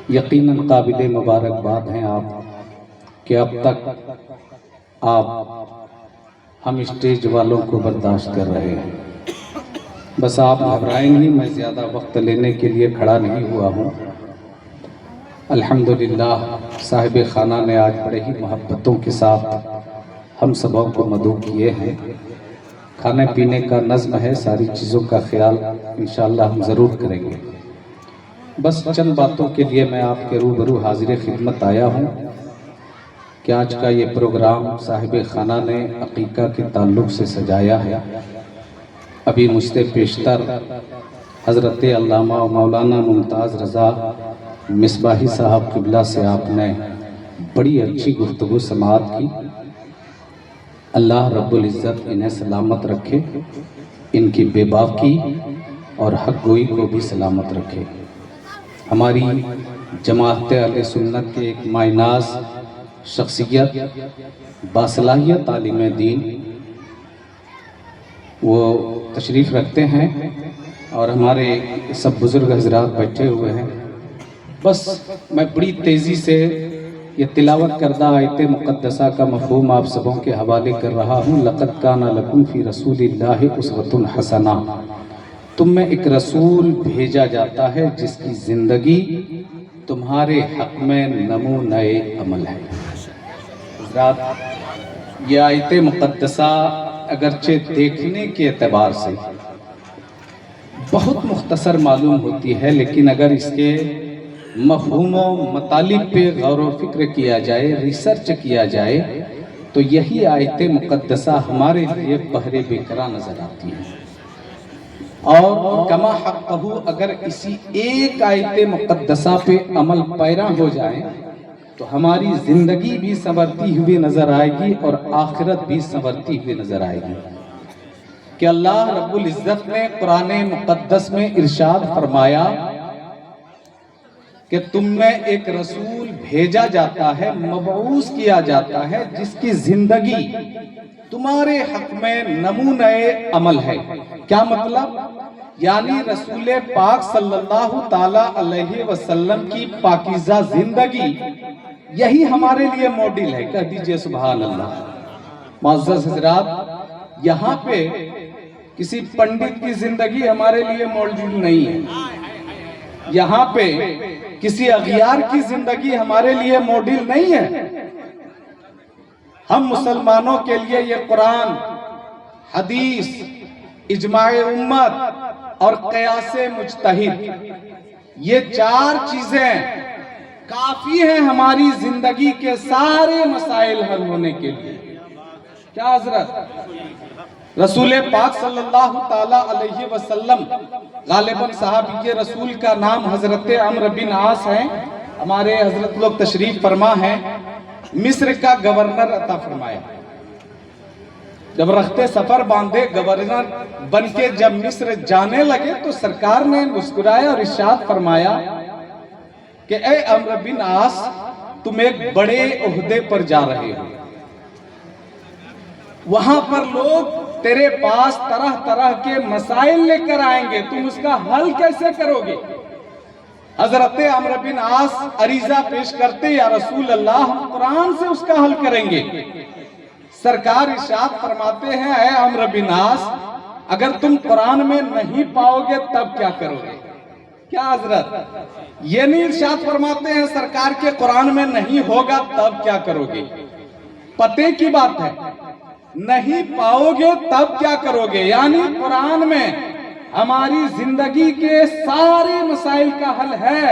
یقیناً قابل مبارکباد ہیں آپ کہ اب تک آپ ہم اسٹیج والوں کو برداشت کر رہے ہیں۔ بس آپ گھبرائیں نہیں، میں زیادہ وقت لینے کے لیے کھڑا نہیں ہوا ہوں۔ الحمدللہ صاحب خانہ نے آج بڑے ہی محبتوں کے ساتھ ہم سبوں کو مدعو کیے ہیں۔ کھانے پینے کا نظم ہے، ساری چیزوں کا خیال انشاءاللہ ہم ضرور کریں گے۔ بس چند باتوں کے لیے میں آپ کے روبرو حاضر خدمت آیا ہوں کہ آج کا یہ پروگرام صاحب خانہ نے عقیقہ کے تعلق سے سجایا ہے۔ ابھی مجھ سے پیشتر حضرت علامہ و مولانا ممتاز رضا مصباحی صاحب قبلہ سے آپ نے بڑی اچھی گفتگو سماعت کی۔ اللہ رب العزت انہیں سلامت رکھے، ان کی بے باکی اور حق گوئی کو بھی سلامت رکھے۔ ہماری جماعت اہل سنت کے ایک معناز شخصیت، باصلاحیت عالم دین، وہ تشریف رکھتے ہیں اور ہمارے سب بزرگ حضرات بیٹھے ہوئے ہیں۔ بس میں بڑی تیزی سے یہ تلاوت کردہ آیت مقدسہ کا مفہوم آپ سبوں کے حوالے کر رہا ہوں۔ لَقَدْ كَانَ لَكُمْ فِي رَسُولِ اللَّهِ أُسْوَةٌ حَسَنَةٌ، تم میں ایک رسول بھیجا جاتا ہے جس کی زندگی تمہارے حق میں نمونۂ عمل ہے۔ حضرات، یہ آیت مقدسہ اگرچہ دیکھنے کے اعتبار سے بہت مختصر معلوم ہوتی ہے، لیکن اگر اس کے مفہوم و مطالب پہ غور و فکر کیا جائے، ریسرچ کیا جائے، تو یہی آیت مقدسہ ہمارے لیے بحر بیکراں نظر آتی ہے۔ اور کما حقہ، اگر اسی ایک آیت مقدسہ پہ عمل پیرا ہو جائے تو ہماری زندگی بھی سنورتی ہوئی نظر آئے گی اور آخرت بھی سنورتی ہوئی نظر آئے گی۔ کہ اللہ رب العزت نے قرآن مقدس میں ارشاد فرمایا کہ تم میں ایک رسول بھیجا جاتا ہے، مبعوث کیا جاتا ہے، جس کی زندگی تمہارے حق میں نمونۂ عمل ہے۔ کیا مطلب؟ یعنی رسول پاک صلی اللہ تعالیٰ علیہ وسلم کی پاکیزہ زندگی یہی ہمارے لیے ماڈل ہے۔ کہہ دیجئے سبحان اللہ۔ معزز حضرات، یہاں پہ کسی پنڈت کی زندگی ہمارے لیے ماڈل نہیں ہے، یہاں پہ کسی اغیار کی زندگی ہمارے لیے ماڈل نہیں ہے۔ ہم مسلمانوں کے لیے یہ قرآن، حدیث، اجماع امت اور قیاس مجتہد، یہ چار چیزیں کافی ہیں ہماری زندگی کے سارے مسائل حل ہونے کے لیے۔ کیا حضرت؟ رسول پاک صلی اللہ تعالیٰ علیہ وسلم، غالباً صحابی رسول کا نام حضرت عمرو بن عاص ہے، ہمارے حضرت لوگ تشریف فرما ہیں، مصر کا گورنر عطا فرمایا۔ جب رخت سفر باندھے گورنر بن کے جب مصر جانے لگے تو سرکار نے مسکرایا اور ارشاد فرمایا کہ اے عمرو بن عاص، تم ایک بڑے عہدے پر جا رہے ہو، وہاں پر لوگ تیرے پاس طرح طرح کے مسائل لے کر آئیں گے، تم اس کا حل کیسے کرو گے؟ حضرت عمرو بن عاص عریضہ پیش کرتے، یا رسول اللہ، ہم قرآن سے اس کا حل کریں گے۔ سرکار ارشاد فرماتے ہیں، اے عمرو بن عاص، اگر تم قرآن میں نہیں پاؤ گے تب کیا کرو گے؟ کیا حضرت؟ یہ نہیں ارشاد فرماتے ہیں سرکار کے قرآن میں نہیں ہوگا تب کیا کرو گے، پتے کی بات ہے، نہیں پاؤ گے تب کیا کرو گے، یعنی قرآن میں ہماری زندگی کے سارے مسائل کا حل ہے،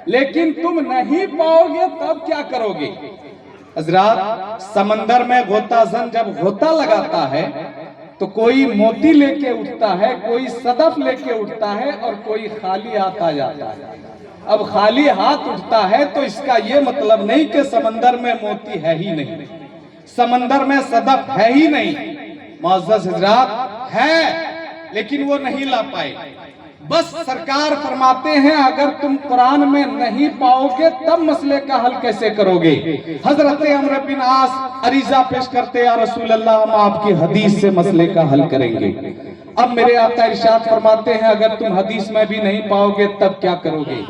لیکن تم نہیں پاؤ گے تب کیا کرو گے؟ حضرات، سمندر میں غوطہ زن جب غوطہ لگاتا ہے تو کوئی موتی لے کے اٹھتا ہے، کوئی صدف لے کے اٹھتا ہے اور کوئی خالی ہاتھ آ جاتا ہے۔ اب خالی ہاتھ اٹھتا ہے تو اس کا یہ مطلب نہیں کہ سمندر میں موتی ہے ہی نہیں، سمندر میں صدف ہے ہی نہیں۔ معزز حضرات، ہے لیکن وہ نہیں لا پائے۔ بس سرکار فرماتے ہیں اگر تم قرآن میں نہیں پاؤ گے تب مسئلے کا حل کیسے کرو گے؟ حضرت عمرو بن عاص عریضہ پیش کرتے، یا رسول اللہ، ہم آپ کی حدیث سے مسئلے کا حل کریں گے۔ اب میرے آقا ارشاد فرماتے ہیں اگر تم حدیث میں بھی نہیں پاؤ گے تب کیا کرو گے؟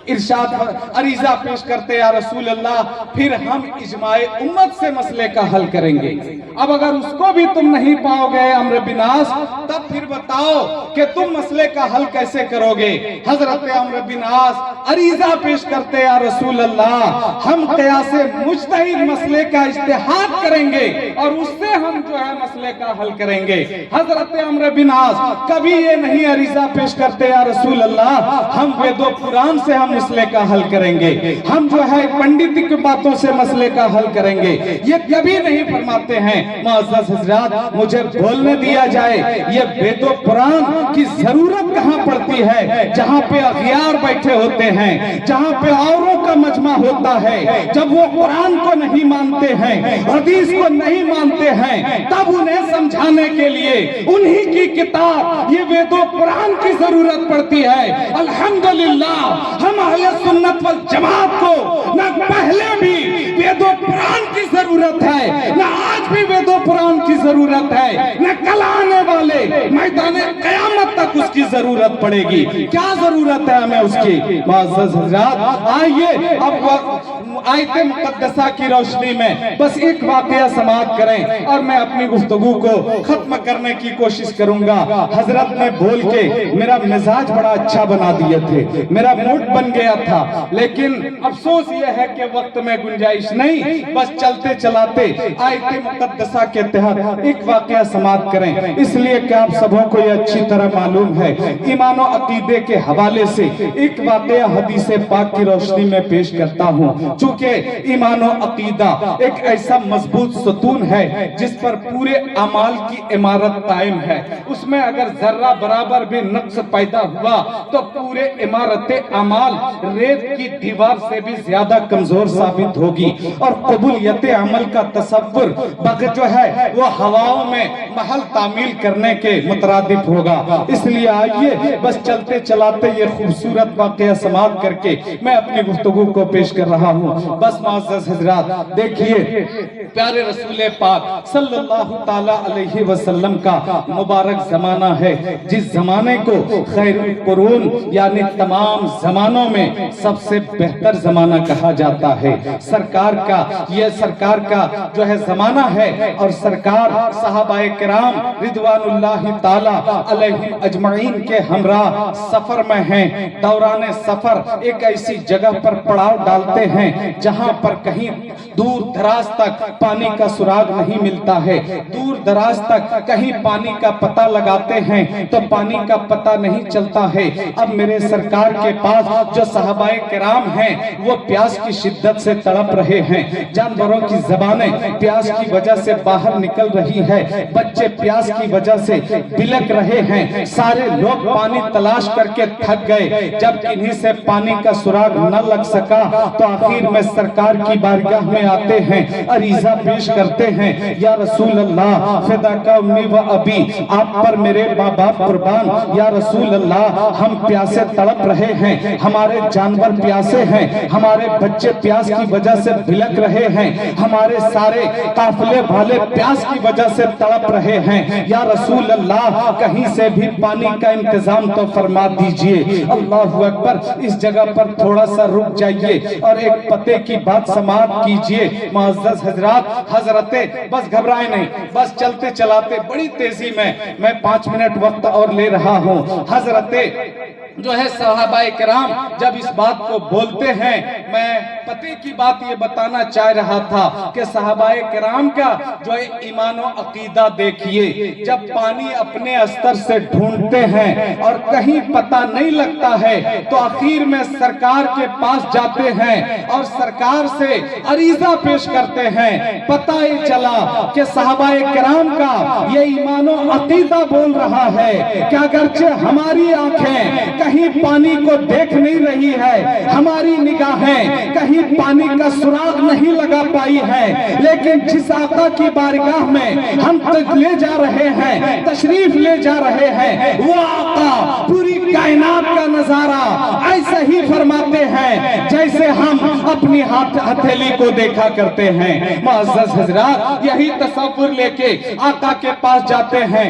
ارشاد عریضہ پیش کرتے یا رسول اللہ پھر ہم اجماع امت سے مسئلے کا حل کریں گے۔ اب اگر اس کو بھی تم نہیں پاؤ گے عمرو بن عاص، تب پھر بتاؤ کہ تم مسئلے کا حل کیسے کرو گے؟ حضرت عمرو بن عاص عریضہ پیش کرتے یا رسول اللہ ہم قیاس مجتہد مسئلے کا اجتہاد کریں گے اور اس سے ہم جو ہے مسئلے کا حل کریں گے۔ حضرت عمرو بن عاص کبھی یہ نہیں عریضہ پیش کرتے یا رسول اللہ ہم وید و قرآن سے ہم مسئلے کا حل کریں گے، ہم جو ہے پنڈت کی باتوں سے مسئلے کا حل کریں گے، یہ کبھی نہیں فرماتے ہیں۔ معزز حضرات مجھے بولنے دیا جائے یہ وید و قرآن کی ضرورت کہاں پڑتی ہے؟ جہاں پہ اغیار بیٹھے ہوتے ہیں، جہاں پہ اوروں کا مجمع ہوتا ہے، جب وہ قرآن کو نہیں مانتے ہیں، حدیث کو نہیں مانتے ہیں، تب انہیں سمجھانے کے لیے انہی کی کتاب یہ وید و قرآن کی ضرورت پڑتی ہے۔ الحمدللہ ہم اہل سنت والجماعت کو نہ پہلے بھی وید و قرآن کی ضرورت ہے، نہ آج بھی وید و قرآن کی ضرورت ہے، نہ کل آنے والے میدان قیامت تک اس کی ضرورت پڑے گی۔ کیا ضرورت ہے ہمیں اس کی؟ معزز حضرات آئیے اب آیت مقدسہ کی روشنی میں بس ایک واقعہ سماعت کریں اور میں اپنی گفتگو کو ختم کرنے کی کوشش کروں گا۔ حضرت نے بول کے میرا مزاج بڑا اچھا بنا دیے تھے، میرا موڈ بن گیا تھا، لیکن افسوس یہ ہے کہ وقت میں گنجائش نہیں، بس چلتے چلاتے آیت مقدسہ کے تحت ایک واقعہ سماعت کریں، اس لیے کہ آپ سبوں کو یہ اچھی طرح معلوم ہے۔ ایمان و عقیدے کے حوالے سے ایک واقعہ حدیث پاک کی روشنی میں پیش کرتا ہوں، چونکہ ایمان و عقیدہ ایک ایسا مضبوط ستون ہے جس پر پورے اعمال کی عمارت قائم ہے، اس میں اگر ذرہ برابر بھی نقص پیدا ہوا تو پورے عمارت اعمال ریت کی دیوار سے بھی زیادہ کمزور ثابت ہوگی، اور قبولیت عمل کا تصور جو ہے وہ ہواؤں میں محل تعمیل کرنے کے مترادف ہوگا۔ اس لیے آئیے بس چلتے چلاتے یہ خوبصورت واقعہ سماعت کر کے میں اپنی گفتگو کو پیش کر رہا ہوں۔ بس معزز حضرات دیکھیے پیارے رسول پاک صلی اللہ تعالی علیہ وسلم کا مبارک زمانہ ہے، جس زمانے کو خیر القرون یعنی تمام زمانوں میں سب سے بہتر زمانہ کہا جاتا ہے۔ سرکار کا جو ہے زمانہ ہے، اور سرکار صحابہ کرام رضوان اللہ تعالی علیہم اجمعین کے ہمراہ سفر میں ہیں۔ دوران سفر ایک ایسی جگہ پر پڑاؤ ڈالتے ہیں جہاں پر کہیں دور دراز تک پانی کا سراغ نہیں ملتا ہے، دور دراز تک کہیں پانی کا پتہ لگاتے ہیں تو پانی کا پتہ نہیں چلتا ہے۔ اب میرے سرکار کے پاس جو صحابہ کرام ہیں وہ پیاس کی شدت سے تڑپ رہے ہیں، جانوروں کی زبانیں پیاس کی وجہ سے باہر نکل رہی ہے، بچے پیاس کی وجہ سے بلک رہے ہیں، سارے لوگ پانی تلاش کر کے تھک گئے۔ جب انہی سے پانی کا سراغ نہ لگ سکا تو آخر میں سرکار کی بارگاہ میں آتے ہیں، عریضہ پیش کرتے ہیں، یا رسول اللہ فداک امی و ابی، آپ پر میرے ماں باپ قربان، یا رسول اللہ ہم پیاسے تڑپ رہے ہیں، ہمارے جانور پیاسے ہیں، ہمارے بچے پیاس کی وجہ سے بلک رہے ہیں، ہمارے سارے قافلے والے پیاس کی وجہ سے تڑپ رہے ہیں، یا رسول اللہ کہیں سے بھی پانی کا انتظام تو فرما دیجئے۔ اللہ اکبر، اس جگہ پر تھوڑا سا رک جائیے اور ایک پتے کی بات سماعت کیجئے۔ معزز حضرات حضرت بس گھبرائے نہیں، بس چلتے چلاتے بڑی تیزی میں 5 منٹ وقت اور لے رہا ہوں۔ حضرت جو ہے صحابہ کرام جب اس بات کو بولتے ہیں، میں پتے کی بات یہ بتانا چاہ رہا تھا کہ صحابہ کرام کا جو ہے ایمان و عقیدہ دیکھیے، جب پانی اپنے استر سے ڈھونڈتے ہیں اور کہیں پتہ نہیں لگتا ہے تو آخر میں سرکار کے پاس جاتے ہیں اور سرکار سے عریضہ پیش کرتے ہیں۔ پتہ ہی چلا کہ صحابہ کرام کا یہ ایمان و عقیدہ بول رہا ہے کہ اگرچہ ہماری آنکھیں کہیں پانی کو دیکھ نہیں رہی ہے، ہماری نگاہیں کہیں پانی کا سراغ نہیں لگا پائی ہے، لیکن جس آقا کی بارگاہ میں ہم لے جا رہے ہیں، تشریف لے جا رہے ہیں، وہ آقا پوری کائنات کا نظارہ ایسا ہی فرماتے ہیں جیسے ہم اپنی ہتھیلی کو دیکھا کرتے ہیں۔ معزز حضرات یہی تصور لے کے آقا کے پاس جاتے ہیں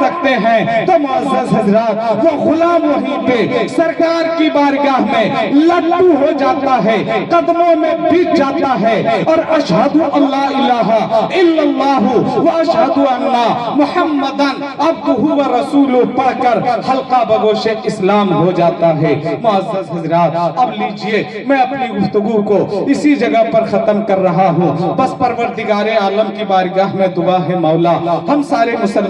سکتے ہیں تو معزز حضرات وہ غلام وہیں پہ سرکار کی بارگاہ میں لٹو ہو جاتا ہے، قدموں میں بھیگ جاتا ہے اور اشہد اللہ الہ الا اللہ و اشہد ان محمدن عبدہ و رسولہ پڑھ کر حلقہ بگوش اسلام ہو جاتا ہے۔ معزز حضرات اب لیجئے میں اپنی گفتگو کو اسی جگہ پر ختم کر رہا ہوں۔ بس پروردگار عالم کی بارگاہ میں دعا ہے مولا ہم سارے مسلمان